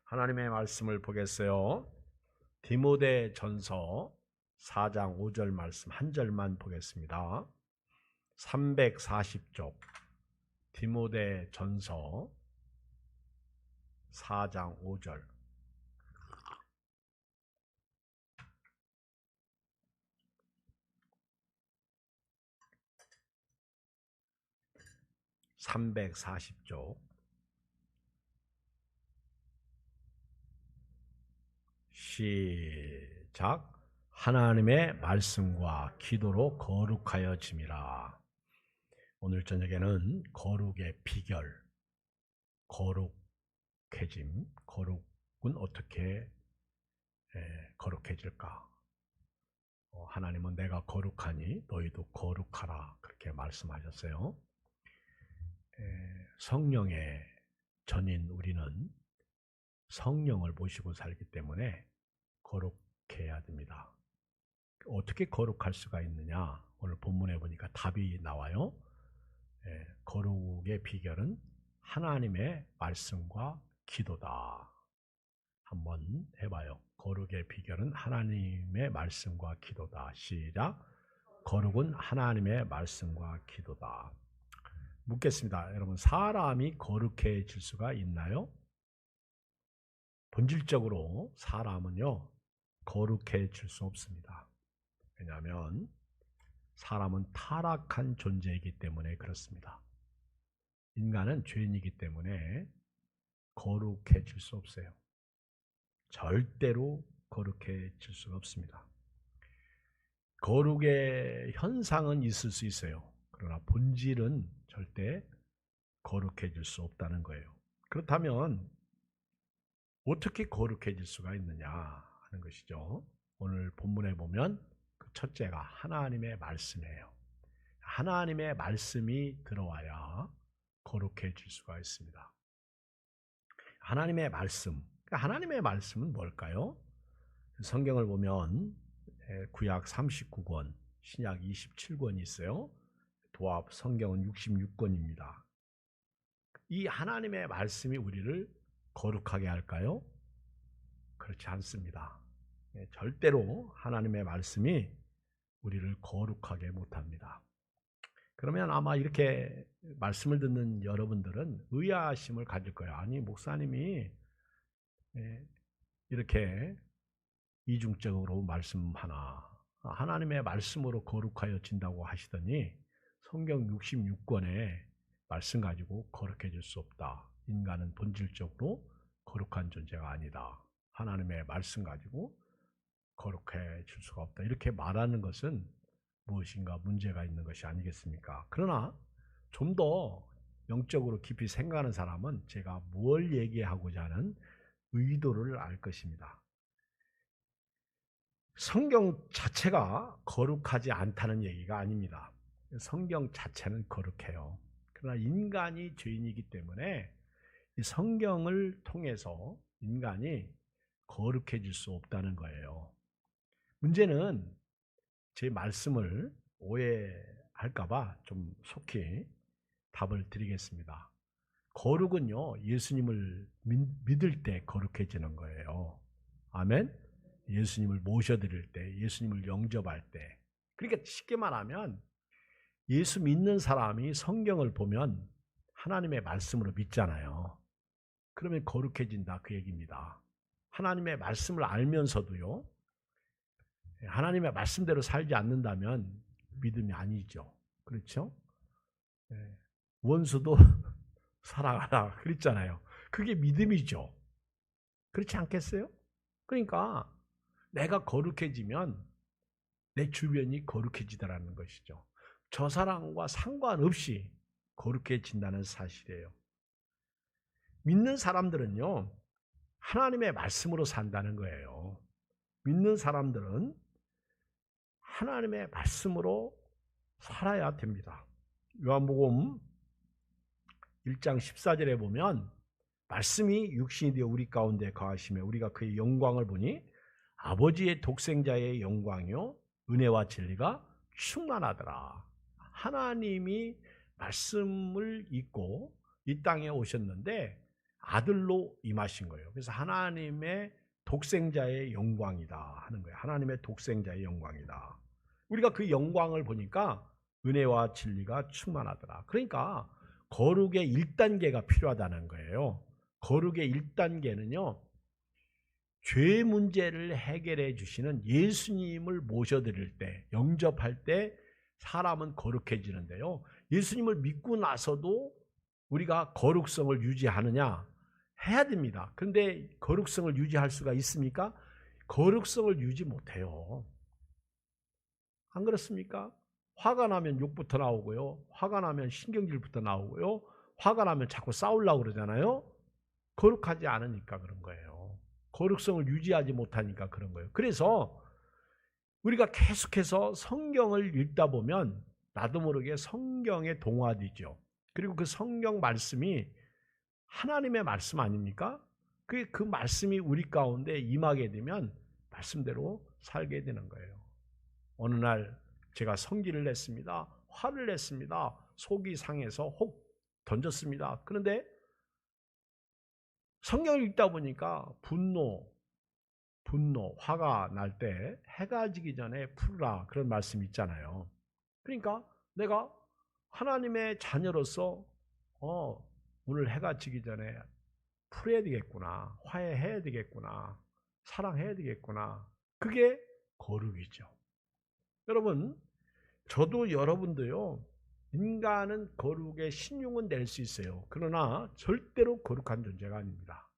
하나님의 말씀을 보겠어요. 디모데 전서 4장 5절 말씀 한 절만 보겠습니다. 340쪽 디모데 전서 4장 5절. (340쪽) 시작. 하나님의 말씀과 기도로 거룩하여짐이라. 오늘 저녁에는 거룩의 비결, 거룩해짐, 거룩은 어떻게 거룩해질까? 하나님은 내가 거룩하니 너희도 거룩하라, 그렇게 말씀하셨어요. 성령의 전인 우리는 성령을 모시고 살기 때문에 거룩해야 됩니다. 어떻게 거룩할 수가 있느냐? 오늘 본문에 보니까 답이 나와요. 거룩의 비결은 하나님의 말씀과 기도다. 한번 해봐요. 거룩의 비결은 하나님의 말씀과 기도다. 시작. 거룩은 하나님의 말씀과 기도다. 묻겠습니다. 여러분, 사람이 거룩해질 수가 있나요? 본질적으로 사람은요, 거룩해질 수 없습니다. 왜냐하면 사람은 타락한 존재이기 때문에 그렇습니다. 인간은 죄인이기 때문에 거룩해질 수 없어요. 절대로 거룩해질 수가 없습니다. 거룩의 현상은 있을 수 있어요. 그러나 본질은 절대 거룩해질 수 없다는 거예요. 그렇다면 어떻게 거룩해질 수가 있느냐 하는 것이죠. 오늘 본문에 보면 그 첫째가 하나님의 말씀이에요. 하나님의 말씀이 들어와야 거룩해질 수가 있습니다. 하나님의 말씀. 하나님의 말씀은 뭘까요? 성경을 보면 구약 39권, 신약 27권이 있어요. 도합 성경은 66권입니다. 이 하나님의 말씀이 우리를 거룩하게 할까요? 그렇지 않습니다. 절대로 하나님의 말씀이 우리를 거룩하게 못합니다. 그러면 아마 이렇게 말씀을 듣는 여러분들은 의아심을 가질 거예요. 아니, 목사님이 이렇게 이중적으로 말씀하나, 하나님의 말씀으로 거룩하여진다고 하시더니 성경 66권의 말씀 가지고 거룩해질 수 없다. 인간은 본질적으로 거룩한 존재가 아니다. 하나님의 말씀 가지고 거룩해질 수가 없다. 이렇게 말하는 것은 무엇인가 문제가 있는 것이 아니겠습니까? 그러나 좀 더 영적으로 깊이 생각하는 사람은 제가 뭘 얘기하고자 하는 의도를 알 것입니다. 성경 자체가 거룩하지 않다는 얘기가 아닙니다. 성경 자체는 거룩해요. 그러나 인간이 죄인이기 때문에 이 성경을 통해서 인간이 거룩해질 수 없다는 거예요. 문제는 제 말씀을 오해할까봐 좀 속히 답을 드리겠습니다. 거룩은요, 예수님을 믿을 때 거룩해지는 거예요. 아멘? 예수님을 모셔드릴 때, 예수님을 영접할 때. 그러니까 쉽게 말하면 예수 믿는 사람이 성경을 보면 하나님의 말씀으로 믿잖아요. 그러면 거룩해진다, 그 얘기입니다. 하나님의 말씀을 알면서도요, 하나님의 말씀대로 살지 않는다면 믿음이 아니죠. 그렇죠? 원수도 사랑하라 그랬잖아요. 그게 믿음이죠. 그렇지 않겠어요? 그러니까 내가 거룩해지면 내 주변이 거룩해지더라는 것이죠. 저 사람과 상관없이 거룩해진다는 사실이에요. 믿는 사람들은요, 하나님의 말씀으로 산다는 거예요. 믿는 사람들은 하나님의 말씀으로 살아야 됩니다. 요한복음 1장 14절에 보면 말씀이 육신이 되어 우리 가운데 거하시며 우리가 그의 영광을 보니 아버지의 독생자의 영광이요 은혜와 진리가 충만하더라. 하나님이 말씀을 입고 이 땅에 오셨는데 아들로 임하신 거예요. 그래서 하나님의 독생자의 영광이다 하는 거예요. 하나님의 독생자의 영광이다. 우리가 그 영광을 보니까 은혜와 진리가 충만하더라. 그러니까 거룩의 1단계가 필요하다는 거예요. 거룩의 1단계는요. 죄 문제를 해결해 주시는 예수님을 모셔드릴 때, 영접할 때 사람은 거룩해지는데요. 예수님을 믿고 나서도 우리가 거룩성을 유지하느냐? 해야 됩니다. 그런데 거룩성을 유지할 수가 있습니까? 거룩성을 유지 못해요. 안 그렇습니까? 화가 나면 욕부터 나오고요. 화가 나면 신경질부터 나오고요. 화가 나면 자꾸 싸우려고 그러잖아요. 거룩하지 않으니까 그런 거예요. 거룩성을 유지하지 못하니까 그런 거예요. 그래서 우리가 계속해서 성경을 읽다 보면 나도 모르게 성경에 동화되죠. 그리고 그 성경 말씀이 하나님의 말씀 아닙니까? 그 말씀이 우리 가운데 임하게 되면 말씀대로 살게 되는 거예요. 어느 날 제가 성기를 냈습니다. 화를 냈습니다. 속이 상해서 혹 던졌습니다. 그런데 성경을 읽다 보니까 분노, 화가 날 때 해가 지기 전에 풀으라 그런 말씀이 있잖아요. 그러니까 내가 하나님의 자녀로서 오늘 해가 지기 전에 풀어야 되겠구나. 화해해야 되겠구나. 사랑해야 되겠구나. 그게 거룩이죠. 여러분, 저도 여러분도요. 인간은 거룩의 신용은 낼 수 있어요. 그러나 절대로 거룩한 존재가 아닙니다.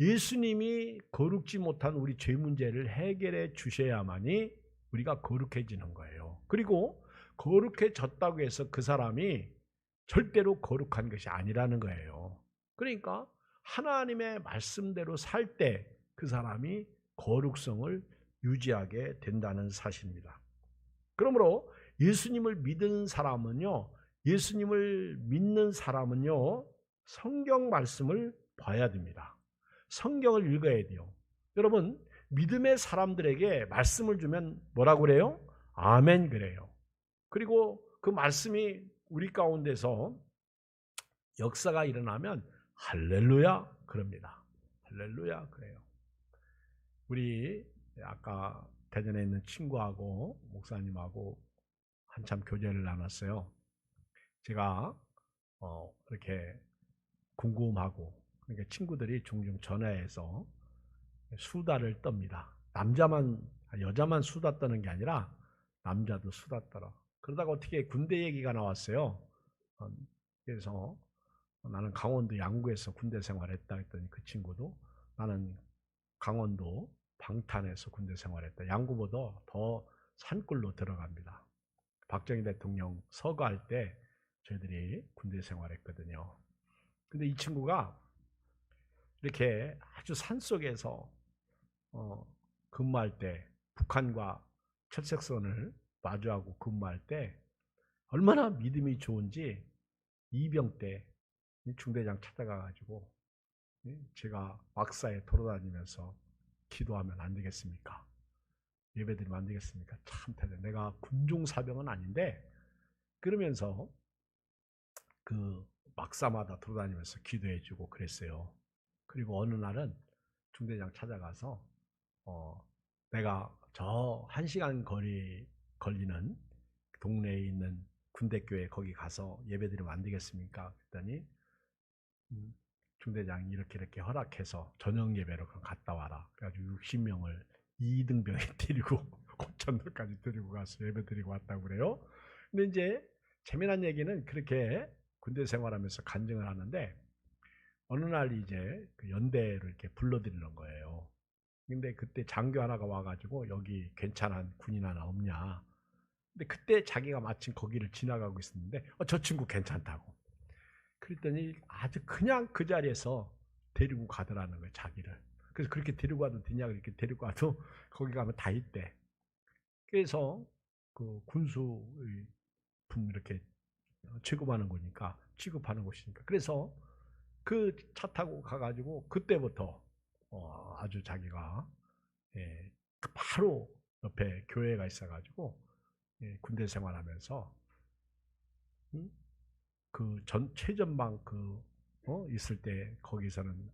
예수님이 거룩지 못한 우리 죄 문제를 해결해 주셔야만이 우리가 거룩해지는 거예요. 그리고 거룩해졌다고 해서 그 사람이 절대로 거룩한 것이 아니라는 거예요. 그러니까 하나님의 말씀대로 살 때 그 사람이 거룩성을 유지하게 된다는 사실입니다. 그러므로 예수님을 믿는 사람은요, 예수님을 믿는 사람은요, 성경 말씀을 봐야 됩니다. 성경을 읽어야 돼요. 여러분, 믿음의 사람들에게 말씀을 주면 뭐라고 그래요? 아멘 그래요. 그리고 그 말씀이 우리 가운데서 역사가 일어나면 할렐루야 그럽니다. 할렐루야 그래요. 우리 아까 대전에 있는 친구하고 목사님하고 한참 교제를 나눴어요. 제가 이렇게 궁금하고 그러니까 친구들이 종종 전화해서 수다를 떱니다. 여자만 수다 떠는 게 아니라 남자도 수다 떨어. 그러다가 어떻게 군대 얘기가 나왔어요. 그래서 나는 강원도 양구에서 군대 생활했다 했더니 그 친구도 나는 강원도 방탄에서 군대 생활했다. 양구보다 더 산골로 들어갑니다. 박정희 대통령 서거할 때 저희들이 군대 생활했거든요. 근데 이 친구가 이렇게 아주 산속에서 근무할 때 북한과 철책선을 마주하고 근무할 때 얼마나 믿음이 좋은지 이병 때 중대장 찾아가가지고 제가 막사에 돌아다니면서 기도하면 안 되겠습니까? 예배드리면 안 되겠습니까? 참 대단. 내가 군중사병은 아닌데 그러면서 그 막사마다 돌아다니면서 기도해주고 그랬어요. 그리고 어느 날은 중대장 찾아가서 내가 저 1시간 거리 걸리는 동네에 있는 군대교회 거기 가서 예배드리면 안 되겠습니까? 그랬더니 중대장이 이렇게 허락해서 저녁 예배로 갔다 와라. 그래가지고 60명을 2등병에 데리고 고천도까지 데리고 가서 예배드리고 왔다고 그래요. 근데 이제 재미난 얘기는 그렇게 군대 생활하면서 간증을 하는데 어느 날 이제 그 연대를 이렇게 불러드리는 거예요. 근데 그때 장교 하나가 와가지고 여기 괜찮은 군인 하나 없냐. 근데 그때 자기가 마침 거기를 지나가고 있었는데 저 친구 괜찮다고. 그랬더니 아주 그냥 그 자리에서 데리고 가더라는 거예요, 자기를. 그래서 그렇게 데리고 가도 되냐, 그렇게 데리고 가도 거기 가면 다 있대. 그래서 그 군수 분 이렇게 취급하는 거니까, 취급하는 곳이니까. 그래서 그 차 타고 가가지고 그때부터 아주 자기가 바로 옆에 교회가 있어가지고 군대 생활하면서 그 최전방 그 있을 때 거기서는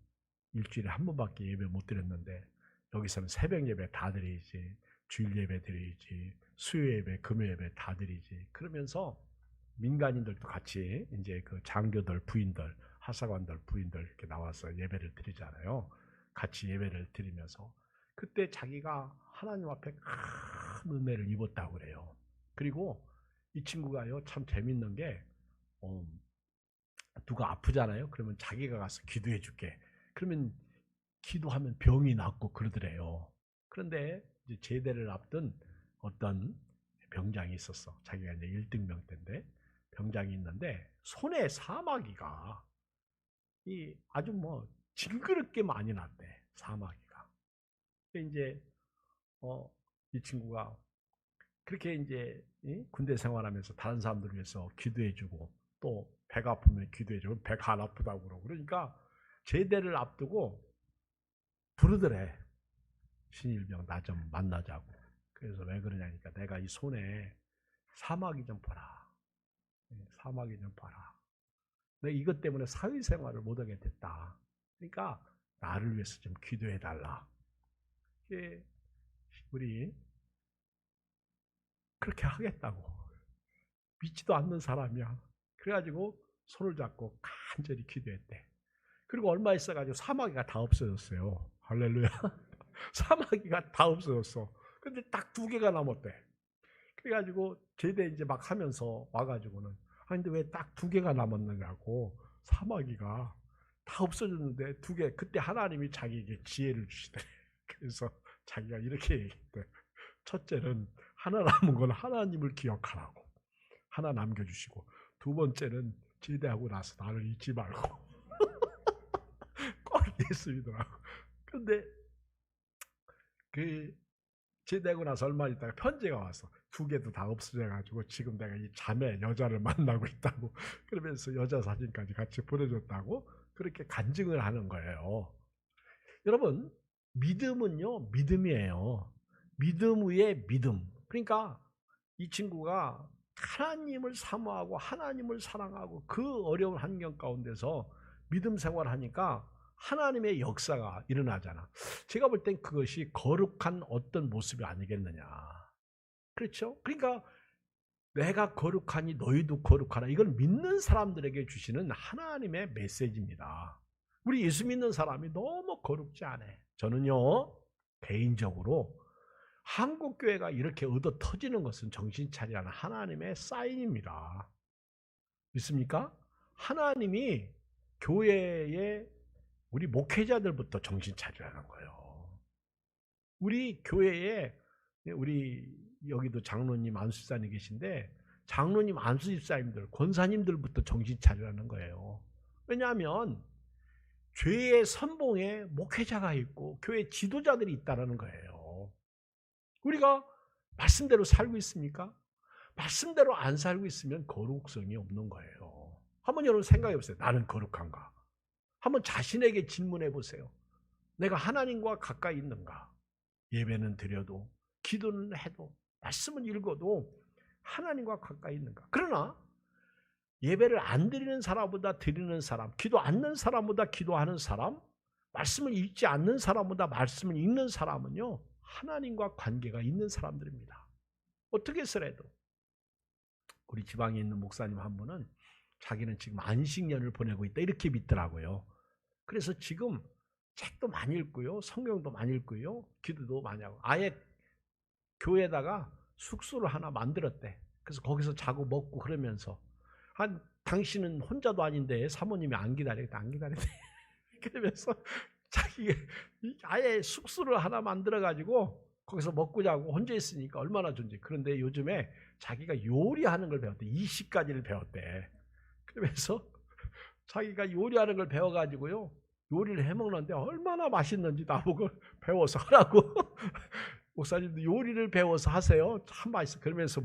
일주일에 한 번밖에 예배 못 드렸는데 여기서는 새벽 예배 다 드리지, 주일 예배 드리지, 수요 예배, 금요 예배 다 드리지. 그러면서 민간인들도 같이 이제 그 장교들, 부인들, 하사관들, 부인들 이렇게 나와서 예배를 드리잖아요. 같이 예배를 드리면서 그때 자기가 하나님 앞에 큰 은혜를 입었다고 그래요. 그리고 이 친구가요 참 재밌는 게 누가 아프잖아요. 그러면 자기가 가서 기도해 줄게. 그러면 기도하면 병이 낫고 그러더래요. 그런데 이제 제대를 앞둔 어떤 병장이 있었어. 자기가 이제 1등병 때인데 병장이 있는데 손에 사마귀가 이 아주 뭐 징그럽게 많이 났대. 사마귀가. 이제 이 친구가 그렇게 이제 군대 생활하면서 다른 사람들 위해서 기도해주고 또 배가 아프면 기도해주고 배가 안 아프다고 그러고 그러니까 제대를 앞두고 부르더래. 신일병 나 좀 만나자고. 그래서 왜 그러냐니까 내가 이 손에 사마귀 좀 봐라. 사마귀 좀 봐라. 내가 이것 때문에 사회생활을 못하게 됐다. 그러니까 나를 위해서 좀 기도해달라. 우리 그렇게 하겠다고. 믿지도 않는 사람이야. 그래가지고 손을 잡고 간절히 기도했대. 그리고 얼마 있어가지고 사마귀가 다 없어졌어요. 할렐루야. 사마귀가 다 없어졌어. 근데 딱 2개가 남았대. 그래가지고 제대 이제 막 하면서 와가지고는 아니 근데 왜 딱 2개가 남았느냐고. 사마귀가 다 없어졌는데 2개. 그때 하나님이 자기에게 지혜를 주시대. 그래서 자기가 이렇게 얘기했대. 첫째는 하나 남은 건 하나님을 기억하라고. 하나 남겨주시고 2번째는 제대하고 나서 나를 잊지 말고. 꼭 예수 믿으라고. 근데 그 제대하고 나서 얼마 있다가 편지가 왔어. 2개도 다 없어져가지고 지금 내가 이 자매 여자를 만나고 있다고. 그러면서 여자 사진까지 같이 보내줬다고 그렇게 간증을 하는 거예요. 여러분 믿음은요 믿음이에요. 믿음 위에 믿음. 그러니까 이 친구가 하나님을 사모하고 하나님을 사랑하고 그 어려운 환경 가운데서 믿음 생활하니까 하나님의 역사가 일어나잖아. 제가 볼 땐 그것이 거룩한 어떤 모습이 아니겠느냐. 그렇죠? 그러니까 내가 거룩하니 너희도 거룩하라. 이건 믿는 사람들에게 주시는 하나님의 메시지입니다. 우리 예수 믿는 사람이 너무 거룩지 않아. 저는요 개인적으로 한국교회가 이렇게 얻어 터지는 것은 정신 차리라는 하나님의 사인입니다. 믿습니까? 하나님이 교회에 우리 목회자들부터 정신 차리라는 거예요. 우리 교회에 우리 여기도 장로님 안수집사님 계신데 장로님 안수집사님들 권사님들부터 정신 차리라는 거예요. 왜냐하면 죄의 선봉에 목회자가 있고 교회 지도자들이 있다는 거예요. 우리가 말씀대로 살고 있습니까? 말씀대로 안 살고 있으면 거룩성이 없는 거예요. 한번 여러분 생각해 보세요. 나는 거룩한가? 한번 자신에게 질문해 보세요. 내가 하나님과 가까이 있는가? 예배는 드려도 기도는 해도 말씀은 읽어도 하나님과 가까이 있는가? 그러나 예배를 안 드리는 사람보다 드리는 사람, 기도 않는 사람보다 기도하는 사람, 말씀을 읽지 않는 사람보다 말씀을 읽는 사람은요 하나님과 관계가 있는 사람들입니다. 어떻게 해서라도 우리 지방에 있는 목사님 한 분은 자기는 지금 안식년을 보내고 있다 이렇게 믿더라고요. 그래서 지금 책도 많이 읽고요. 성경도 많이 읽고요. 기도도 많이 하고 아예 교회에다가 숙소를 하나 만들었대. 그래서 거기서 자고 먹고 그러면서 당신은 혼자도 아닌데 사모님이 안 기다리겠다. 안 기다리대. 그러면서 자기 아예 숙소를 하나 만들어가지고 거기서 먹고 자고 혼자 있으니까 얼마나 좋은지. 그런데 요즘에 자기가 요리하는 걸 배웠대. 20가지를 배웠대. 그러면서 자기가 요리하는 걸 배워가지고요. 요리를 해먹는데 얼마나 맛있는지 나보고 배워서 하라고. 목사님도 요리를 배워서 하세요. 참 맛있어. 그러면서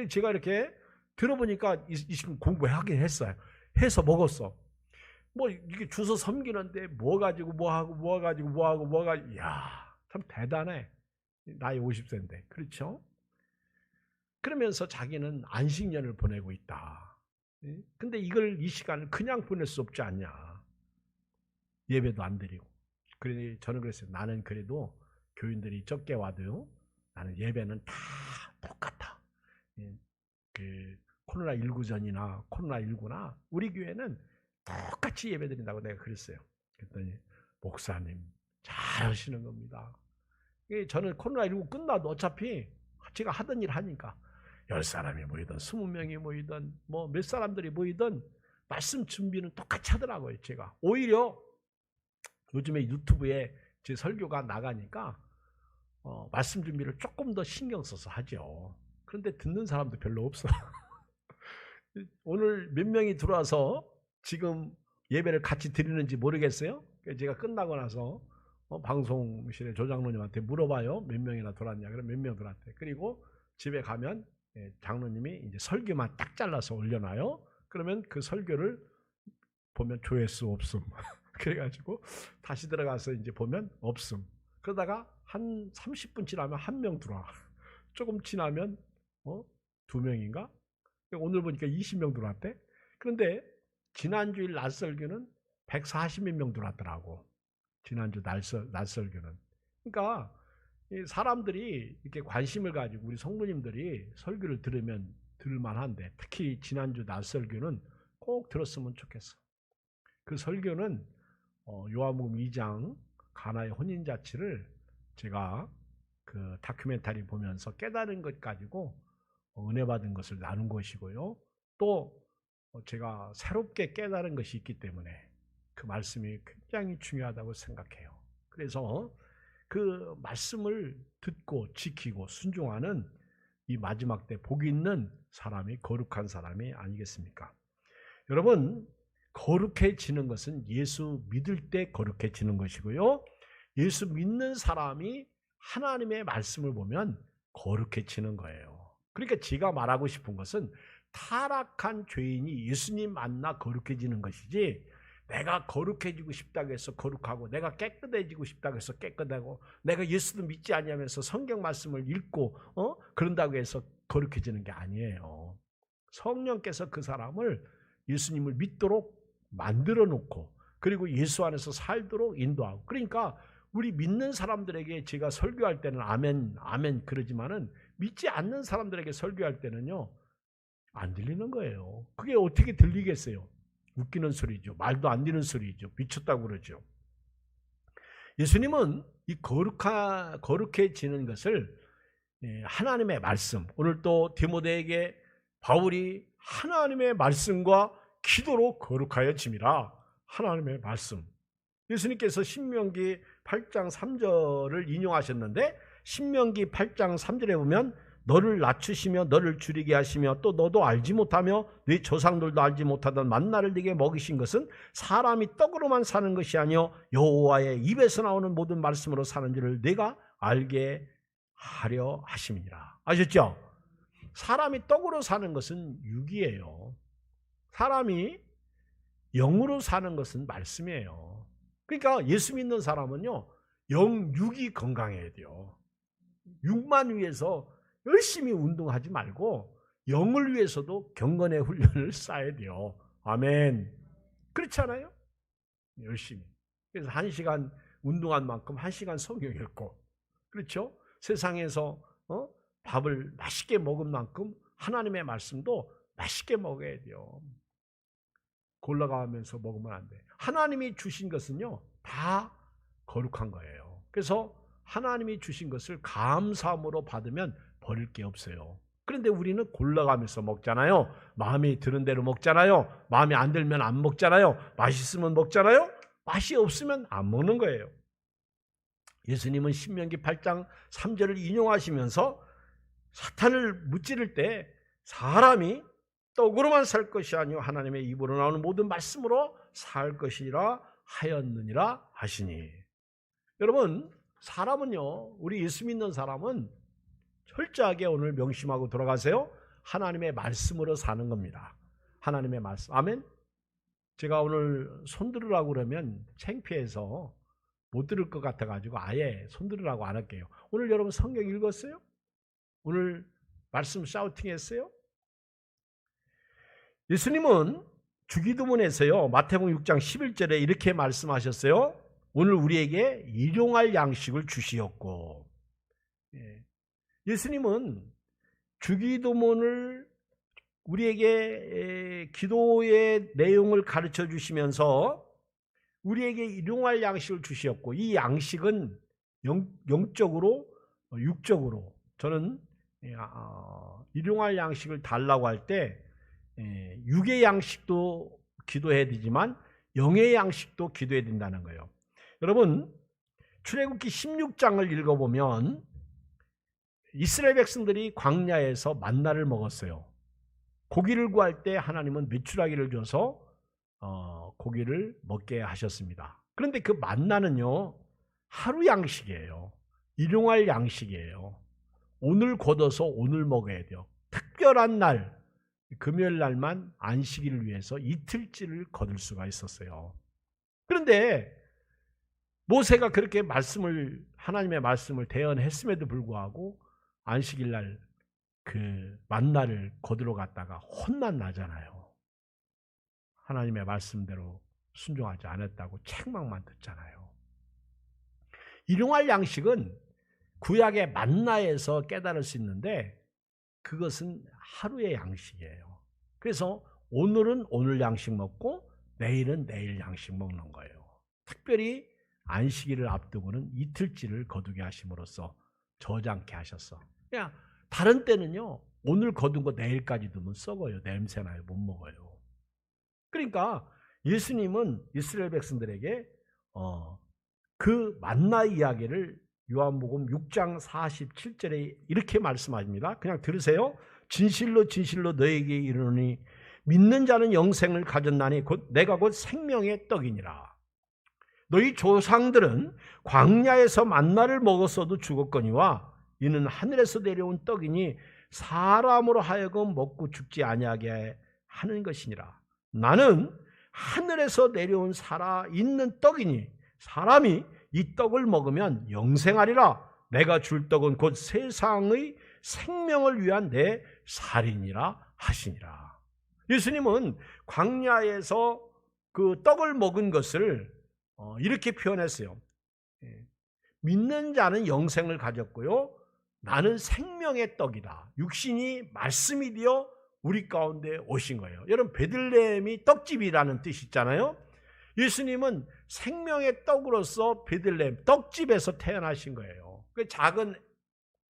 제가 이렇게 들어보니까 이 친구 공부하긴 했어요. 해서 먹었어. 뭐 이게 주서 섬기는데 뭐 가지고 뭐 하고 뭐 가지고 뭐 하고 뭐가 이야 참 대단해. 나이 50세인데 그렇죠? 그러면서 자기는 안식년을 보내고 있다. 근데 이걸 이 시간을 그냥 보낼 수 없지 않냐. 예배도 안 드리고. 그러니 저는 그랬어요. 나는 그래도 교인들이 적게 와도요, 나는 예배는 다 똑같아. 예, 그 코로나19 전이나 코로나19나 우리 교회는 똑같이 예배 드린다고 내가 그랬어요. 그랬더니 목사님 잘 하시는 겁니다. 저는 코로나19 끝나도 어차피 제가 하던 일 하니까 10사람이 모이든 20명이 모이든 뭐 몇 사람들이 모이든 말씀 준비는 똑같이 하더라고요. 제가 오히려 요즘에 유튜브에 제 설교가 나가니까 말씀 준비를 조금 더 신경 써서 하죠. 그런데 듣는 사람도 별로 없어. 오늘 몇 명이 들어와서 지금 예배를 같이 드리는지 모르겠어요. 제가 끝나고 나서 방송실에 조장로님한테 물어봐요. 몇 명이나 들어왔냐. 그럼 몇 명 들어왔대. 그리고 집에 가면 장로님이 이제 설교만 딱 잘라서 올려놔요. 그러면 그 설교를 보면 조회수 없음. 그래가지고 다시 들어가서 이제 보면 없음. 그러다가 한 30분 지나면 한 명 들어와. 조금 지나면 2명인가? 오늘 보니까 20명 들어왔대. 그런데 지난주일 낮설교는 140몇 명 들어왔더라고. 지난주 낮설교는. 그러니까 사람들이 이렇게 관심을 가지고 우리 성도님들이 설교를 들으면 들을만한데, 특히 지난주 낮설교는 꼭 들었으면 좋겠어. 그 설교는 요한복음 2장 가나의 혼인잔치를 제가 그 다큐멘터리 보면서 깨달은 것 가지고 은혜 받은 것을 나눈 것이고요. 또 제가 새롭게 깨달은 것이 있기 때문에 그 말씀이 굉장히 중요하다고 생각해요. 그래서 그 말씀을 듣고 지키고 순종하는 이 마지막 때 복 있는 사람이 거룩한 사람이 아니겠습니까? 여러분, 거룩해지는 것은 예수 믿을 때 거룩해지는 것이고요. 예수 믿는 사람이 하나님의 말씀을 보면 거룩해지는 거예요. 그러니까 제가 말하고 싶은 것은 타락한 죄인이 예수님 만나 거룩해지는 것이지, 내가 거룩해지고 싶다고 해서 거룩하고, 내가 깨끗해지고 싶다고 해서 깨끗하고, 내가 예수도 믿지 않냐면서 성경 말씀을 읽고 그런다고 해서 거룩해지는 게 아니에요. 성령께서 그 사람을 예수님을 믿도록 만들어 놓고, 그리고 예수 안에서 살도록 인도하고. 그러니까 우리 믿는 사람들에게 제가 설교할 때는 아멘 아멘 그러지만은 믿지 않는 사람들에게 설교할 때는요, 안 들리는 거예요. 그게 어떻게 들리겠어요? 웃기는 소리죠. 말도 안 되는 소리죠. 미쳤다고 그러죠. 예수님은 이 거룩해지는 것을 하나님의 말씀, 오늘 또 디모데에게 바울이 하나님의 말씀과 기도로 거룩하여짐이라. 하나님의 말씀. 예수님께서 신명기 8장 3절을 인용하셨는데, 신명기 8장 3절에 보면 너를 낮추시며 너를 줄이게 하시며 또 너도 알지 못하며 네 조상들도 알지 못하던 만나를 네게 먹이신 것은 사람이 떡으로만 사는 것이 아니요 여호와의 입에서 나오는 모든 말씀으로 사는 줄을 네가 알게 하려 하심이니라. 아셨죠? 사람이 떡으로 사는 것은 육이에요. 사람이 영으로 사는 것은 말씀이에요. 그러니까 예수 믿는 사람은요, 육이 건강해야 돼요. 육만 위해서 열심히 운동하지 말고 영을 위해서도 경건의 훈련을 쌓아야 돼요. 아멘. 그렇지 않아요? 열심히. 그래서 1시간 운동한 만큼 1시간 성경 읽고, 그렇죠? 세상에서 밥을 맛있게 먹은 만큼 하나님의 말씀도 맛있게 먹어야 돼요. 골라가면서 먹으면 안 돼. 하나님이 주신 것은요, 다 거룩한 거예요. 그래서 하나님이 주신 것을 감사함으로 받으면 버릴 게 없어요. 그런데 우리는 골라가면서 먹잖아요. 마음이 드는 대로 먹잖아요. 마음에 안 들면 안 먹잖아요. 맛있으면 먹잖아요. 맛이 없으면 안 먹는 거예요. 예수님은 신명기 8장 3절을 인용하시면서 사탄을 무찌를 때 사람이 떡으로만 살 것이 아니요 하나님의 입으로 나오는 모든 말씀으로 살 것이라 하였느니라 하시니. 여러분, 사람은요, 우리 예수 믿는 사람은 철저하게 오늘 명심하고 돌아가세요. 하나님의 말씀으로 사는 겁니다. 하나님의 말씀. 아멘. 제가 오늘 손 들으라고 그러면 창피해서 못 들을 것 같아가지고 아예 손 들으라고 안 할게요. 오늘 여러분 성경 읽었어요? 오늘 말씀 샤우팅 했어요? 예수님은 주기도문에서요, 마태복음 6장 11절에 이렇게 말씀하셨어요. 오늘 우리에게 일용할 양식을 주시었고. 예수님은 주기도문을 우리에게 기도의 내용을 가르쳐 주시면서 우리에게 일용할 양식을 주시었고, 이 양식은 영적으로, 육적으로, 저는 일용할 양식을 달라고 할 때 육의 양식도 기도해야 되지만 영의 양식도 기도해야 된다는 거예요. 여러분, 출애굽기 16장을 읽어보면 이스라엘 백성들이 광야에서 만나를 먹었어요. 고기를 구할 때 하나님은 메추라기를 줘서 고기를 먹게 하셨습니다. 그런데 그 만나는요, 하루 양식이에요. 일용할 양식이에요. 오늘 걷어서 오늘 먹어야 돼요. 특별한 날, 금요일 날만 안식일을 위해서 이틀째를 거둘 수가 있었어요. 그런데 모세가 그렇게 하나님의 말씀을 대언했음에도 불구하고 안식일 날 그 만나를 거두러 갔다가 혼난 나잖아요. 하나님의 말씀대로 순종하지 않았다고 책망만 듣잖아요. 일용할 양식은 구약의 만나에서 깨달을 수 있는데 그것은 하루의 양식이에요. 그래서 오늘은 오늘 양식 먹고 내일은 내일 양식 먹는 거예요. 특별히 안식일을 앞두고는 이틀째를 거두게 하심으로써 저장케 하셨어. 그냥 다른 때는요, 오늘 거둔 거 내일까지 두면 썩어요. 냄새나요. 못 먹어요. 그러니까 예수님은 이스라엘 백성들에게 그 만나 이야기를 요한복음 6장 47절에 이렇게 말씀하십니다. 그냥 들으세요. 진실로 진실로 너에게 이르노니 믿는 자는 영생을 가졌나니 내가 곧 생명의 떡이니라. 너희 조상들은 광야에서 만나를 먹었어도 죽었거니와 이는 하늘에서 내려온 떡이니 사람으로 하여금 먹고 죽지 아니하게 하는 것이니라. 나는 하늘에서 내려온 살아있는 떡이니 사람이 이 떡을 먹으면 영생하리라. 내가 줄 떡은 곧 세상의 생명을 위한 내 살이니라 하시니라. 예수님은 광야에서 그 떡을 먹은 것을 이렇게 표현했어요. 믿는 자는 영생을 가졌고요, 나는 생명의 떡이다. 육신이 말씀이 되어 우리 가운데 오신 거예요. 여러분, 베들레헴이 떡집이라는 뜻이 있잖아요. 예수님은 생명의 떡으로서 베들레헴 떡집에서 태어나신 거예요. 그 작은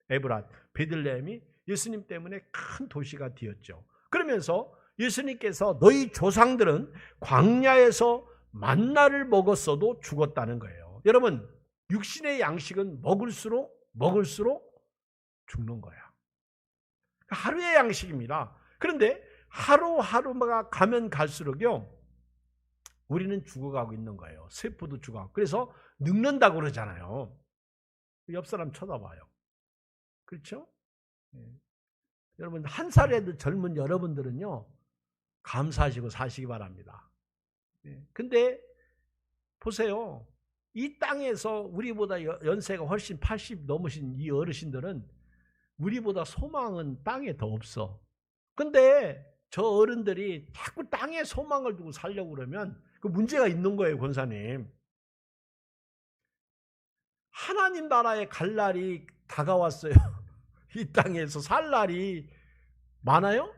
에브랏 베들레헴이 예수님 때문에 큰 도시가 되었죠. 그러면서 예수님께서 너희 조상들은 광야에서 만나를 먹었어도 죽었다는 거예요. 여러분, 육신의 양식은 먹을수록 죽는 거야. 하루의 양식입니다. 그런데 하루하루가 가면 갈수록요, 우리는 죽어가고 있는 거예요. 세포도 죽어가고. 그래서 늙는다고 그러잖아요. 옆 사람 쳐다봐요. 그렇죠? 여러분, 한 살에도 젊은 여러분들은요, 감사하시고 사시기 바랍니다. 근데 보세요. 이 땅에서 우리보다 연세가 훨씬 80 넘으신 이 어르신들은 우리보다 소망은 땅에 더 없어. 근데 저 어른들이 자꾸 땅에 소망을 두고 살려고 그러면 그 문제가 있는 거예요, 권사님. 하나님 나라에 갈 날이 다가왔어요. 이 땅에서 살 날이 많아요?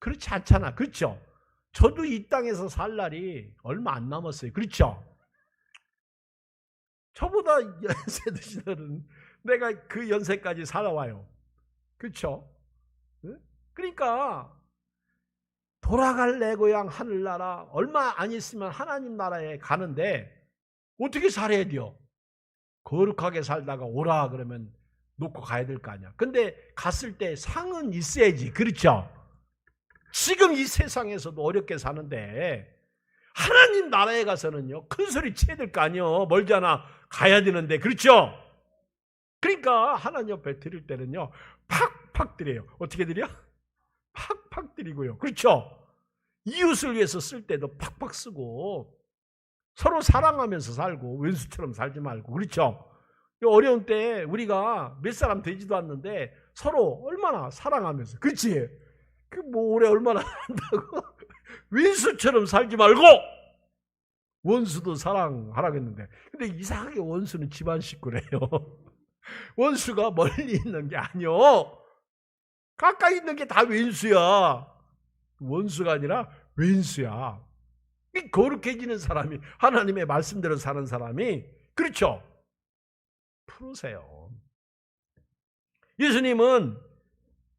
그렇지 않잖아. 그렇죠? 저도 이 땅에서 살 날이 얼마 안 남았어요. 그렇죠? 저보다 연세 드시는 내가 그 연세까지 살아와요. 그렇죠? 그러니까 돌아갈 내 고향 하늘나라 얼마 안 있으면 하나님 나라에 가는데 어떻게 살아야 돼요? 거룩하게 살다가 오라 그러면 놓고 가야 될 거 아니야. 근데 갔을 때 상은 있어야지. 그렇죠? 지금 이 세상에서도 어렵게 사는데 하나님 나라에 가서는요, 큰 소리 쳐야 될 거 아니에요. 멀잖아. 가야 되는데. 그렇죠? 그러니까 하나님 옆에 드릴 때는요, 팍팍 드려요. 어떻게 드려? 팍팍 드리고요. 그렇죠? 이웃을 위해서 쓸 때도 팍팍 쓰고 서로 사랑하면서 살고 왼수처럼 살지 말고. 그렇죠? 어려운 때 우리가 몇 사람 되지도 않는데 서로 얼마나 사랑하면서. 그렇지? 그 뭐 올해 얼마나 한다고 윈수처럼 살지 말고 원수도 사랑하라고 했는데, 근데 이상하게 원수는 집안 식구래요. 원수가 멀리 있는 게 아니요, 가까이 있는 게 다 윈수야. 원수가 아니라 윈수야. 이 거룩해지는 사람이, 하나님의 말씀대로 사는 사람이, 그렇죠? 풀으세요. 예수님은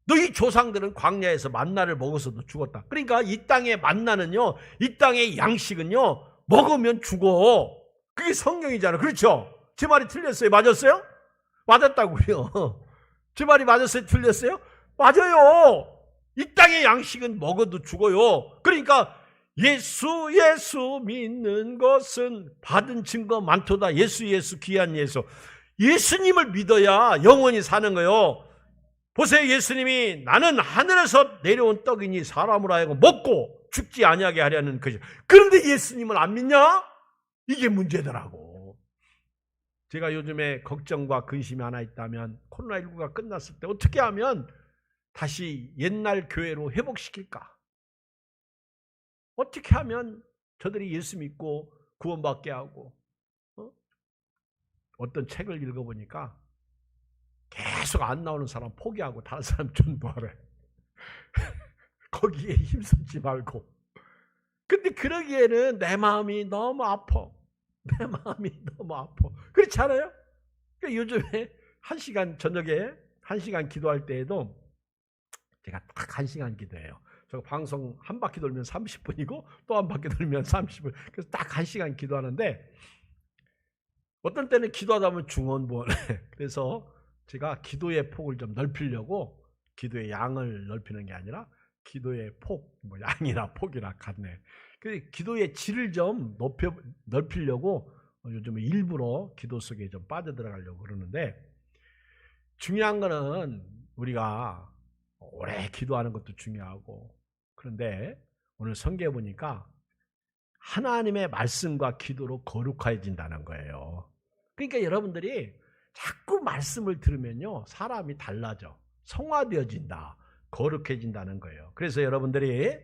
너희 조상들은 광야에서 만나를 먹어서도 죽었다. 그러니까 이 땅의 만나는요, 이 땅의 양식은요, 먹으면 죽어. 그게 성경이잖아. 그렇죠? 제 말이 틀렸어요? 맞았어요? 맞았다고요. 제 말이 맞았어요? 틀렸어요? 맞아요. 이 땅의 양식은 먹어도 죽어요. 그러니까 예수 믿는 것은 받은 증거 많도다. 예수 귀한 예수. 예수님을 믿어야 영원히 사는 거예요. 보세요. 예수님이 나는 하늘에서 내려온 떡이니 사람으로 하여금 먹고 죽지 아니하게 하려는 것이죠. 그런데 예수님을 안 믿냐? 이게 문제더라고. 제가 요즘에 걱정과 근심이 하나 있다면, 코로나19가 끝났을 때 어떻게 하면 다시 옛날 교회로 회복시킬까? 어떻게 하면 저들이 예수 믿고 구원받게 하고, 어떤 책을 읽어보니까 계속 안 나오는 사람 포기하고 다른 사람 전도하래. 거기에 힘쓰지 말고. 근데 그러기에는 내 마음이 너무 아파. 내 마음이 너무 아파. 그렇지 않아요? 그러니까 요즘에 1시간, 저녁에 1시간 기도할 때에도 제가 딱 1시간 기도해요. 저 방송 한 바퀴 돌면 30분이고 또 한 바퀴 돌면 30분. 그래서 딱 1시간 기도하는데, 어떤 때는 기도하다 보면 중언부언해. 그래서 제가 기도의 폭을 좀 넓히려고, 기도의 양을 넓히는 게 아니라 기도의 폭, 뭐 양이나 폭이나 같네. 그래서 기도의 질을 좀 넓히려고 요즘 일부러 기도 속에 좀 빠져들어가려고 그러는데, 중요한 거는 우리가 오래 기도하는 것도 중요하고, 그런데 오늘 성경에 보니까 하나님의 말씀과 기도로 거룩해진다는 거예요. 그러니까 여러분들이 자꾸 말씀을 들으면요, 사람이 달라져. 성화되어진다. 거룩해진다는 거예요. 그래서 여러분들이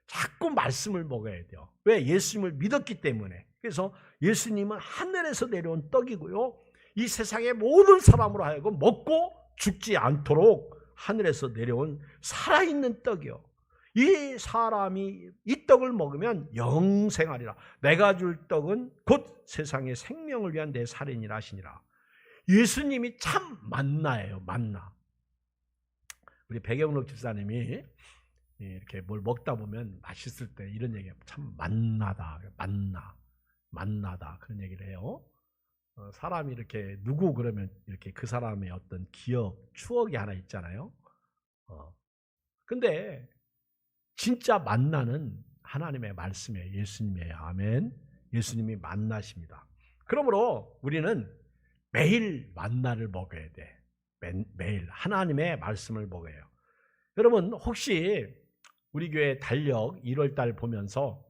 자꾸 말씀을 먹어야 돼요. 왜? 예수님을 믿었기 때문에. 그래서 예수님은 하늘에서 내려온 떡이고요, 이 세상의 모든 사람으로 하여금 먹고 죽지 않도록 하늘에서 내려온 살아있는 떡이요, 이 사람이 이 떡을 먹으면 영생하리라. 내가 줄 떡은 곧 세상의 생명을 위한 내 살이니라 하시니라. 예수님이 참 만나예요. 만나. 우리 백영록 집사님이 이렇게 뭘 먹다 보면 맛있을 때 이런 얘기해요. 참 만나다. 만나다. 그런 얘기를 해요. 사람이 이렇게 누구 그러면 이렇게 그 사람의 어떤 기억, 추억이 하나 있잖아요. 근데 진짜 만나는 하나님의 말씀이에요. 예수님이에요. 아멘. 예수님이 만나십니다. 그러므로 우리는 매일 만나를 먹어야 돼. 매일 하나님의 말씀을 먹어요. 여러분, 혹시 우리 교회 달력 1월달 보면서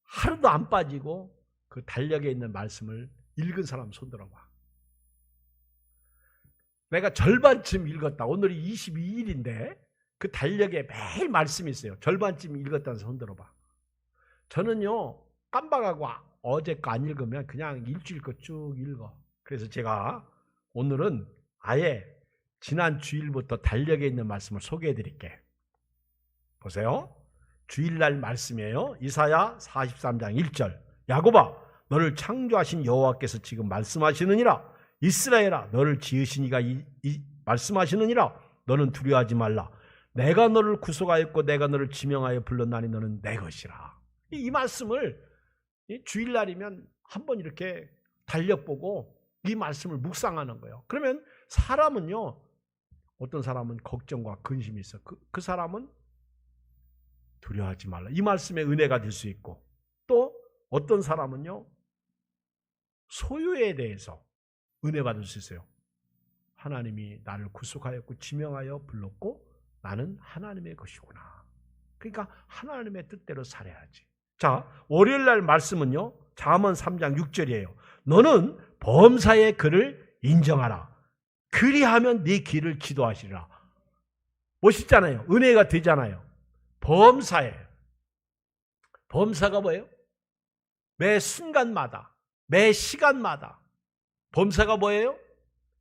하루도 안 빠지고 그 달력에 있는 말씀을 읽은 사람 손 들어봐. 내가 절반쯤 읽었다. 오늘이 22일인데 그 달력에 매일 말씀이 있어요. 절반쯤 읽었다는 손 들어봐. 저는요, 깜빡하고 어제 거 안 읽으면 그냥 일주일 거 쭉 읽어. 그래서 제가 오늘은 아예 지난 주일부터 달력에 있는 말씀을 소개해 드릴게. 보세요. 주일날 말씀이에요. 이사야 43장 1절. 야곱아, 너를 창조하신 여호와께서 지금 말씀하시느니라. 이스라엘아, 너를 지으신 이가 말씀하시느니라. 너는 두려워하지 말라. 내가 너를 구속하였고 내가 너를 지명하여 불렀나니 너는 내 것이라. 이 말씀을 주일날이면 한번 이렇게 달력 보고 이 말씀을 묵상하는 거예요. 그러면 사람은요, 어떤 사람은 걱정과 근심이 있어. 그 사람은 두려워하지 말라. 이 말씀의 은혜가 될 수 있고, 또 어떤 사람은요, 소유에 대해서 은혜 받을 수 있어요. 하나님이 나를 구속하였고 지명하여 불렀고 나는 하나님의 것이구나. 그러니까 하나님의 뜻대로 살아야지. 자, 월요일날 말씀은요, 잠언 3장 6절이에요. 너는 범사의 그를 인정하라. 그리하면 네 길을 지도하시리라. 멋있잖아요. 은혜가 되잖아요. 범사에. 범사가 뭐예요? 매 순간마다, 매 시간마다. 범사가 뭐예요?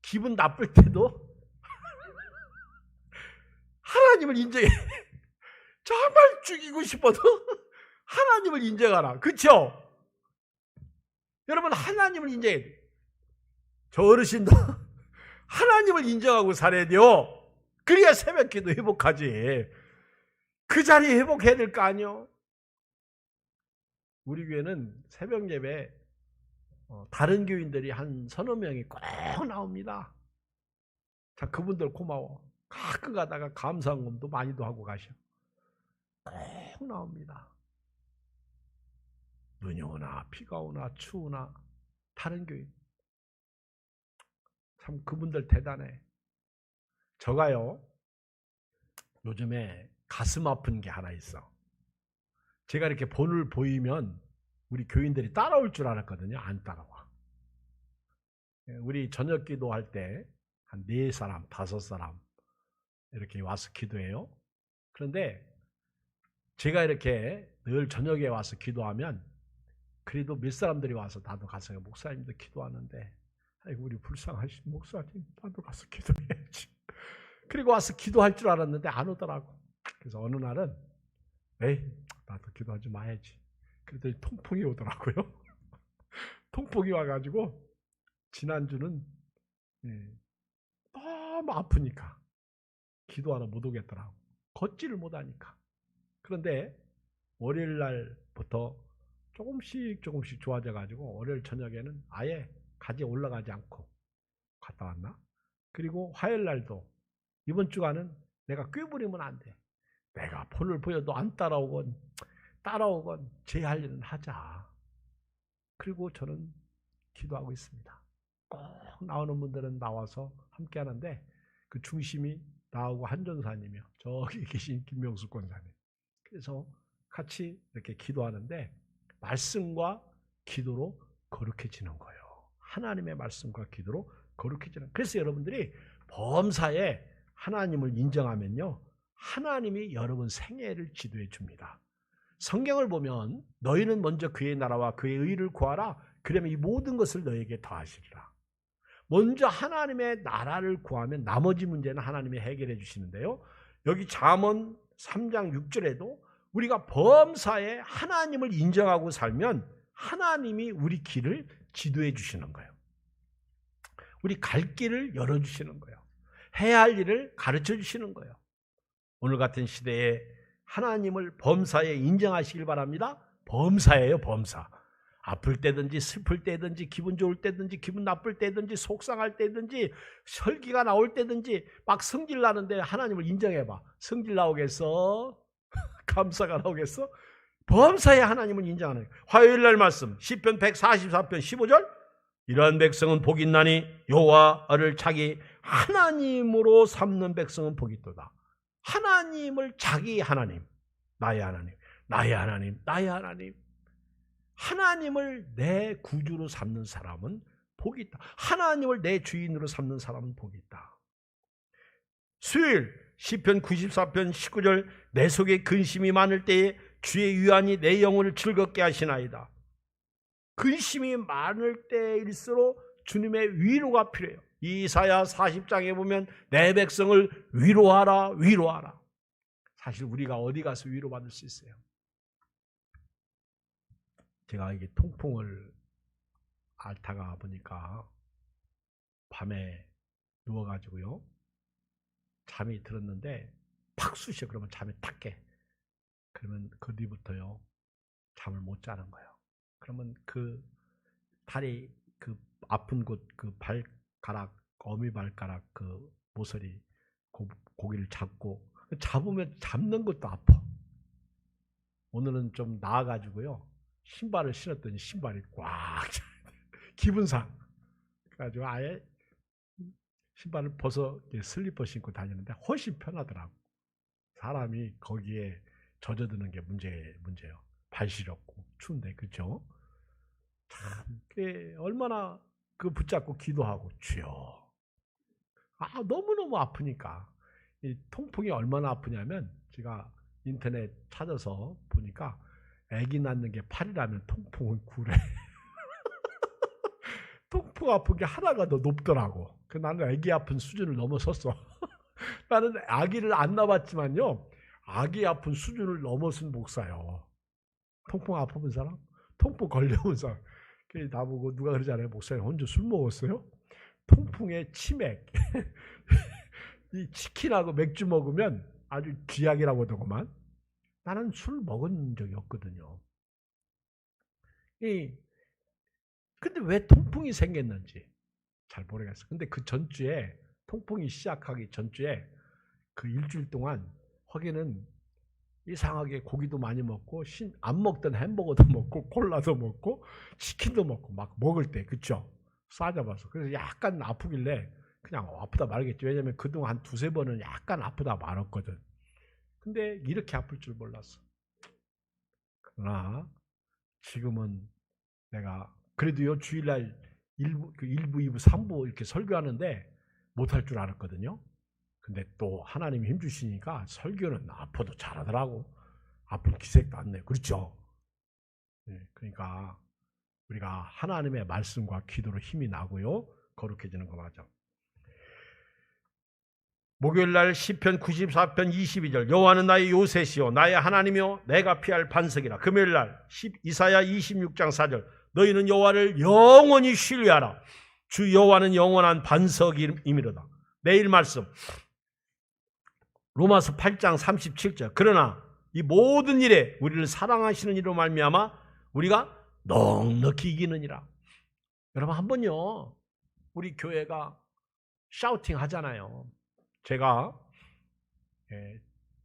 기분 나쁠 때도 하나님을 인정해. 정말 죽이고 싶어도 하나님을 인정하라. 그렇죠? 여러분, 하나님을 인정해야 돼요. 저 어르신도 하나님을 인정하고 살아야 돼요. 그래야 새벽기도 회복하지. 그 자리에 회복해야 될 거 아니요. 우리 교회는 새벽 예배 다른 교인들이 한 서너 명이 꼭 나옵니다. 자, 그분들 고마워. 가끔 가다가 감사헌금도 많이도 하고 가셔. 꼭 나옵니다. 눈이 오나 비가 오나 추우나 다른 교인. 참 그분들 대단해. 저가요, 요즘에 가슴 아픈 게 하나 있어. 제가 이렇게 본을 보이면 우리 교인들이 따라올 줄 알았거든요. 안 따라와. 우리 저녁 기도할 때 한 4사람, 5사람 이렇게 와서 기도해요. 그런데 제가 이렇게 늘 저녁에 와서 기도하면 그래도 몇 사람들이 와서 나도 가서 목사님도 기도하는데, 아이고 우리 불쌍하신 목사님 나도 가서 기도해야지. 그리고 와서 기도할 줄 알았는데 안 오더라고. 그래서 어느 날은 에이 나도 기도하지 마야지. 그랬더니 통풍이 오더라고요. 통풍이 와가지고 지난주는 너무 아프니까 기도하러 못 오겠더라고. 걷지를 못하니까. 그런데 월요일 날부터 조금씩 좋아져가지고 월요일 저녁에는 아예 가지에 올라가지 않고 갔다 왔나? 그리고 화요일 날도 이번 주간은 내가 꾀부리면 안 돼. 내가 본을 보여도 안 따라오건 제 할 일은 하자. 그리고 저는 기도하고 있습니다. 꼭 나오는 분들은 나와서 함께 하는데 그 중심이 나하고 한전사님이요. 저기 계신 김명수 권사님. 그래서 같이 이렇게 기도하는데 말씀과 기도로 거룩해지는 거예요. 하나님의 말씀과 기도로 거룩해지는. 그래서 여러분들이 범사에 하나님을 인정하면요, 하나님이 여러분 생애를 지도해 줍니다. 성경을 보면 너희는 먼저 그의 나라와 그의 의를 구하라. 그러면 이 모든 것을 너에게 더하시리라. 먼저 하나님의 나라를 구하면 나머지 문제는 하나님이 해결해 주시는데요. 여기 잠언 3장 6절에도 우리가 범사에 하나님을 인정하고 살면 하나님이 우리 길을 지도해 주시는 거예요. 우리 갈 길을 열어주시는 거예요. 해야 할 일을 가르쳐 주시는 거예요. 오늘 같은 시대에 하나님을 범사에 인정하시길 바랍니다. 범사예요, 범사. 아플 때든지 슬플 때든지 기분 좋을 때든지 기분 나쁠 때든지 속상할 때든지 설기가 나올 때든지 막 성질 나는데 하나님을 인정해봐. 성질 나오겠어? 감사가 나오겠어? 범사에 하나님을 인정하는 거예요. 화요일날 말씀 시편 144편 15절 이러한 백성은 복이 있나니 여호와를 자기 하나님으로 삼는 백성은 복이 있도다. 하나님을 자기 하나님, 나의 하나님, 나의 하나님, 나의 하나님, 하나님을 내 구주로 삼는 사람은 복이 있다. 하나님을 내 주인으로 삼는 사람은 복이 있다. 수요일 시편 94편 19절 내 속에 근심이 많을 때에 주의 위안이 내 영혼을 즐겁게 하시나이다. 근심이 많을 때일수록 주님의 위로가 필요해요. 이사야 40장에 보면 내 백성을 위로하라 위로하라. 사실 우리가 어디 가서 위로받을 수 있어요? 제가 이게 통풍을 앓다가 보니까 밤에 누워가지고요 잠이 들었는데 팍 쑤셔. 그러면 잠이 탁 깨. 그러면 그 뒤부터요 잠을 못 자는 거예요. 그러면 그 다리 그 아픈 곳 그 발가락 어미발가락 그 모서리 고기를 잡고 잡으면 잡는 것도 아파. 오늘은 좀 나아가지고요 신발을 신었더니 신발이 꽉 기분상 그래가지고 아예 신발을 벗어 슬리퍼 신고 다니는데 훨씬 편하더라고. 사람이 거기에 젖어드는 게 문제예요. 발 시렵고 추운데. 그렇죠? 참 얼마나 그 붙잡고 기도하고 주여. 너무너무 아프니까. 이 통풍이 얼마나 아프냐면 제가 인터넷 찾아서 보니까 아기 낳는 게 8이라면 통풍은 9래. 통풍 아픈 게 하나가 더 높더라고. 나는 아기 아픈 수준을 넘어섰어. 나는 아기를 안 낳았지만요. 아기 아픈 수준을 넘어선 목사요. 통풍 아픈 사람? 통풍 걸려온 사람. 나보고 누가 그러잖아요. 목사님 혼자 술 먹었어요? 통풍에 치맥. 이 치킨하고 맥주 먹으면 아주 쥐약이라고 하더구만. 나는 술 먹은 적이 없거든요. 근데 왜 통풍이 생겼는지 잘 모르겠어. 근데 그 전주에 통풍이 시작하기 전주에 그 일주일 동안 허기는 이상하게 고기도 많이 먹고 안 먹던 햄버거도 먹고 콜라도 먹고 치킨도 먹고 막 먹을 때 그쵸? 싸잡아서 그래서 약간 아프길래 그냥 아프다 말겠지. 왜냐면 그동안 한 두세 번은 약간 아프다 말았거든. 근데 이렇게 아플 줄 몰랐어. 그러나 지금은 내가 그래도요 주일날 1부, 2부, 3부 이렇게 설교하는데 못할 줄 알았거든요. 근데 또 하나님이 힘주시니까 설교는 아파도 잘하더라고. 아픈 기색도 안 내요. 그렇죠? 네, 그러니까 우리가 하나님의 말씀과 기도로 힘이 나고요. 거룩해지는 거 맞아. 목요일날 시편 94편 22절 여호와는 나의 요새시요 나의 하나님이요 내가 피할 반석이라. 금요일날 이사야 26장 4절 너희는 여호와를 영원히 신뢰하라. 주 여호와는 영원한 반석임이로다. 내일 말씀 로마서 8장 37절 그러나 이 모든 일에 우리를 사랑하시는 이로 말미암아 우리가 넉넉히 이기느니라. 여러분 한번요 우리 교회가 샤우팅 하잖아요. 제가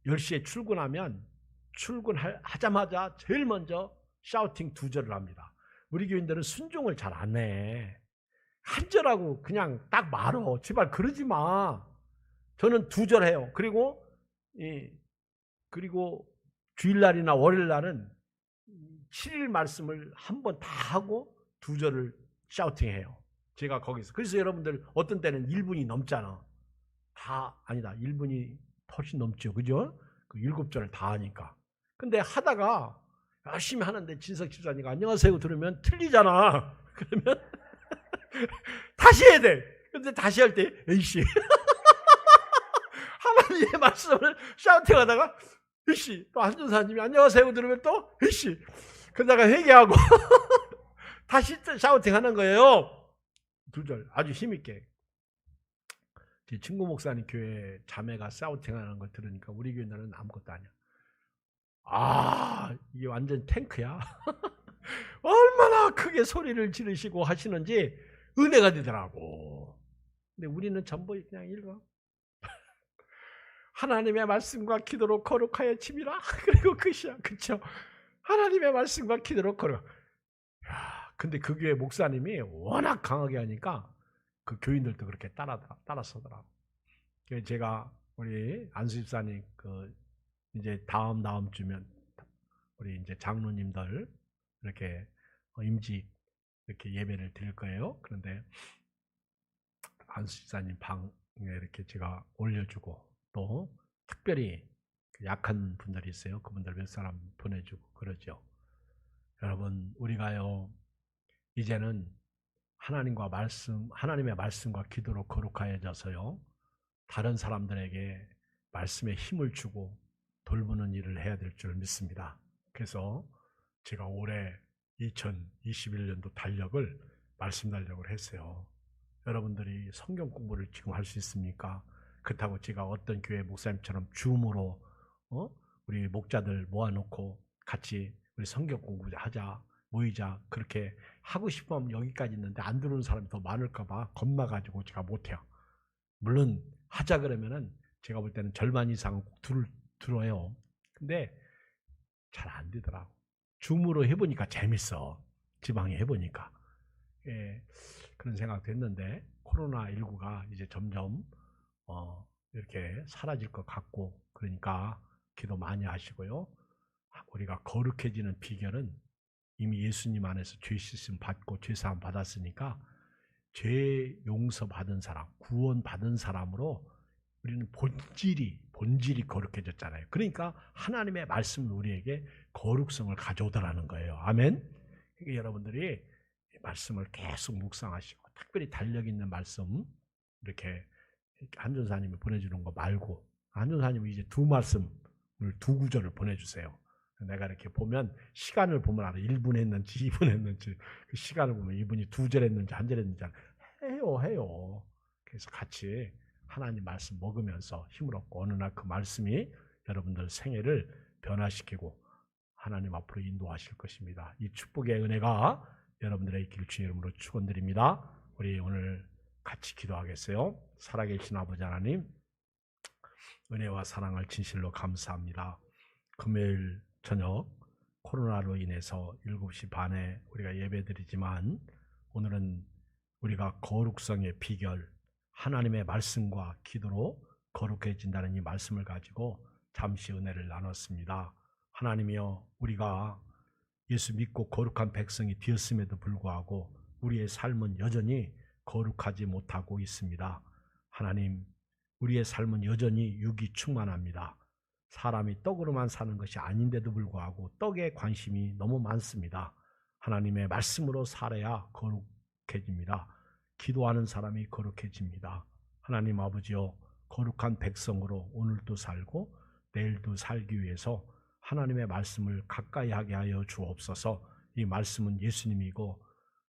10시에 출근하면 출근하자마자 제일 먼저 샤우팅 2절을 합니다. 우리 교인들은 순종을 잘 안 해. 한 절하고 그냥 딱 말어. 제발 그러지 마. 저는 2절 해요. 그리고 주일날이나 월요일날은 7일 말씀을 한 번 다 하고 2절을 샤우팅해요. 제가 거기서. 그래서 여러분들 어떤 때는 1분이 넘잖아. 아니다. 1분이 훨씬 넘죠. 그죠? 그 7절을 다 하니까. 근데 하다가 열심히 하는데 진석 집사님이 안녕하세요 들으면 틀리잖아. 그러면 다시 해야 돼. 근데 다시 할 때 에이씨 하나님의 말씀을 샤우팅하다가 에이씨 또 한준사님이 안녕하세요 들으면 또 에이씨 그러다가 회개하고 다시 샤우팅하는 거예요. 2절 아주 힘있게. 제 친구 목사님 교회 자매가 샤우팅하는 걸 들으니까 우리 교회는 아무것도 아니야. 이게 완전 탱크야. 얼마나 크게 소리를 지르시고 하시는지 은혜가 되더라고. 근데 우리는 전부 그냥 읽어. 하나님의 말씀과 기도로 거룩하여 침이라. 그리고 끝이야. 그쵸? 하나님의 말씀과 기도로 거룩. 근데 그 교회 목사님이 워낙 강하게 하니까 그 교인들도 그렇게 따라서더라고. 제가 우리 안수 집사님 이제 다음 주면 우리 이제 장로님들 이렇게 임직 이렇게 예배를 드릴 거예요. 그런데 안수 집사님 방에 이렇게 제가 올려주고 또 특별히 약한 분들이 있어요. 그분들 몇 사람 보내주고 그러죠. 여러분 우리가요 이제는 하나님의 말씀과 기도로 거룩하여져서요 다른 사람들에게 말씀에 힘을 주고 돌보는 일을 해야 될 줄 믿습니다. 그래서 제가 올해 2021년도 달력을 말씀 달력을 했어요. 여러분들이 성경 공부를 지금 할 수 있습니까? 그렇다고 제가 어떤 교회 목사님처럼 줌으로 우리 목자들 모아놓고 같이 우리 성경 공부하자 모이자 그렇게 하고 싶으면 여기까지 있는데 안 들어오는 사람이 더 많을까 봐 겁나가지고 제가 못해요. 물론 하자 그러면은 제가 볼 때는 절반 이상은 꼭 들어요. 근데 잘 안 되더라고. 줌으로 해보니까 재밌어. 지방에 해보니까. 그런 생각도 했는데 코로나19가 이제 점점 이렇게 사라질 것 같고 그러니까 기도 많이 하시고요. 우리가 거룩해지는 비결은 이미 예수님 안에서 죄 씻음 받고 죄 사함 받았으니까 죄 용서 받은 사람, 구원 받은 사람으로 우리는 본질이 거룩해졌잖아요. 그러니까 하나님의 말씀은 우리에게 거룩성을 가져오더라는 거예요. 아멘. 그러니까 여러분들이 이 말씀을 계속 묵상하시고 특별히 달력 있는 말씀 이렇게 한전사님이 보내주는 거 말고 한전사님이 이제 두 말씀을 두 구절을 보내주세요. 내가 이렇게 보면 시간을 보면 알아. 1분 했는지 2분 했는지 그 시간을 보면 이분이 두 절 했는지 한 절 했는지 해요. 그래서 같이 하나님 말씀 먹으면서 힘을 얻고 어느 날 그 말씀이 여러분들 생애를 변화시키고 하나님 앞으로 인도하실 것입니다. 이 축복의 은혜가 여러분들의 있기를 주의 이름으로 축원드립니다. 우리 오늘 같이 기도하겠어요. 살아계신 아버지 하나님, 은혜와 사랑을 진실로 감사합니다. 금요일 저녁 코로나로 인해서 7시 반에 우리가 예배드리지만 오늘은 우리가 거룩성의 비결 하나님의 말씀과 기도로 거룩해진다는 이 말씀을 가지고 잠시 은혜를 나눴습니다. 하나님이여, 우리가 예수 믿고 거룩한 백성이 되었음에도 불구하고 우리의 삶은 여전히 거룩하지 못하고 있습니다. 하나님, 우리의 삶은 여전히 육이 충만합니다. 사람이 떡으로만 사는 것이 아닌데도 불구하고 떡에 관심이 너무 많습니다. 하나님의 말씀으로 살아야 거룩해집니다. 기도하는 사람이 거룩해집니다. 하나님 아버지여, 거룩한 백성으로 오늘도 살고 내일도 살기 위해서 하나님의 말씀을 가까이 하게 하여 주옵소서. 이 말씀은 예수님이고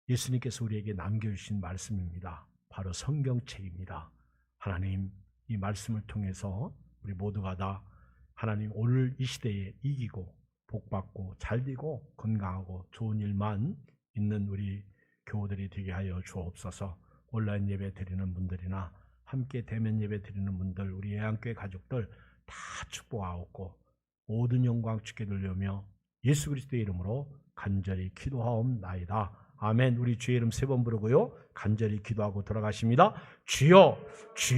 예수님께서 우리에게 남겨주신 말씀입니다. 바로 성경책입니다. 하나님, 이 말씀을 통해서 우리 모두가 다 하나님 오늘 이 시대에 이기고 복받고 잘되고 건강하고 좋은 일만 있는 우리 교우들이 되게 하여 주옵소서. 온라인 예배 드리는 분들이나 함께 대면 예배 드리는 분들, 우리 예안교회 가족들 다 축복하옵고 모든 영광 주께 돌려며 예수 그리스도의 이름으로 간절히 기도하옵나이다. 아멘. 우리 주의 이름 3번 부르고요 간절히 기도하고 돌아가십니다. 주여, 주여.